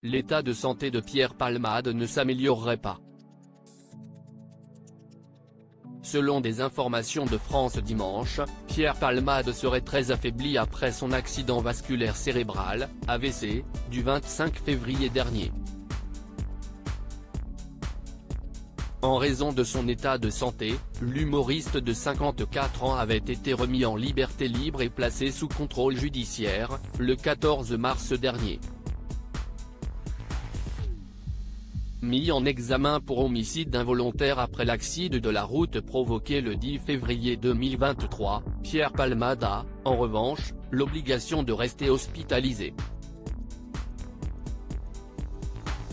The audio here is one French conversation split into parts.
l'état de santé de Pierre Palmade ne s'améliorerait pas. Selon des informations de France Dimanche, Pierre Palmade serait très affaibli après son accident vasculaire cérébral, AVC, du 25 février dernier. En raison de son état de santé, l'humoriste de 54 ans avait été remis en liberté libre et placé sous contrôle judiciaire, le 14 mars dernier. Mis en examen pour homicide involontaire après l'accident de la route provoqué le 10 février 2023, Pierre Palmade a, en revanche, l'obligation de rester hospitalisé.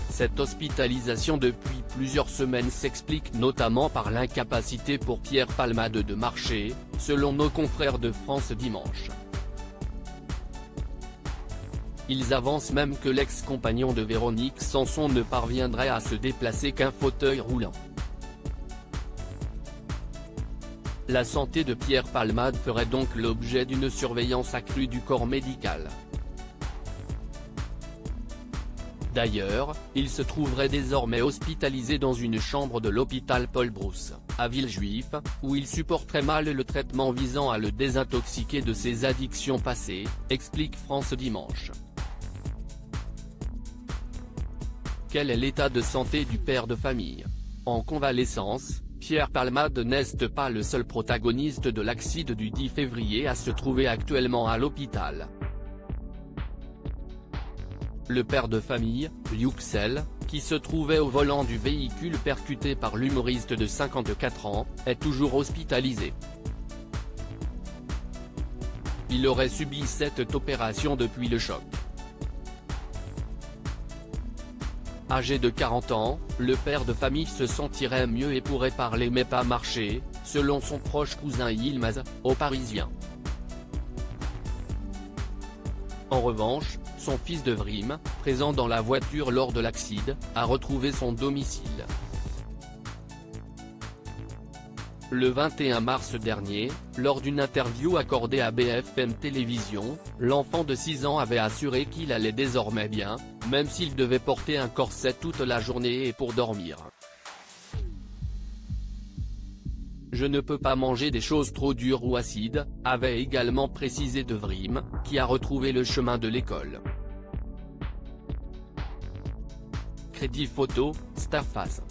Cette hospitalisation depuis plusieurs semaines s'explique notamment par l'incapacité pour Pierre Palmade de marcher, selon nos confrères de France Dimanche. Ils avancent même que l'ex-compagnon de Véronique Sanson ne parviendrait à se déplacer qu'un fauteuil roulant. La santé de Pierre Palmade ferait donc l'objet d'une surveillance accrue du corps médical. D'ailleurs, il se trouverait désormais hospitalisé dans une chambre de l'hôpital Paul Brousse, à Villejuif, où il supporterait mal le traitement visant à le désintoxiquer de ses addictions passées, explique France Dimanche. Quel est l'état de santé du père de famille? En convalescence, Pierre Palmade n'est pas le seul protagoniste de l'accident du 10 février à se trouver actuellement à l'hôpital. Le père de famille, Yuxel, qui se trouvait au volant du véhicule percuté par l'humoriste de 54 ans, est toujours hospitalisé. Il aurait subi cette opération depuis le choc. Âgé de 40 ans, le père de famille se sentirait mieux et pourrait parler mais pas marcher, selon son proche cousin Yilmaz, au Parisien. En revanche, son fils de Vrim, présent dans la voiture lors de l'accident, a retrouvé son domicile. Le 21 mars dernier, lors d'une interview accordée à BFM Télévision, l'enfant de 6 ans avait assuré qu'il allait désormais bien, même s'il devait porter un corset toute la journée et pour dormir. Je ne peux pas manger des choses trop dures ou acides, avait également précisé de Vrim, qui a retrouvé le chemin de l'école. Crédit photo, Starface.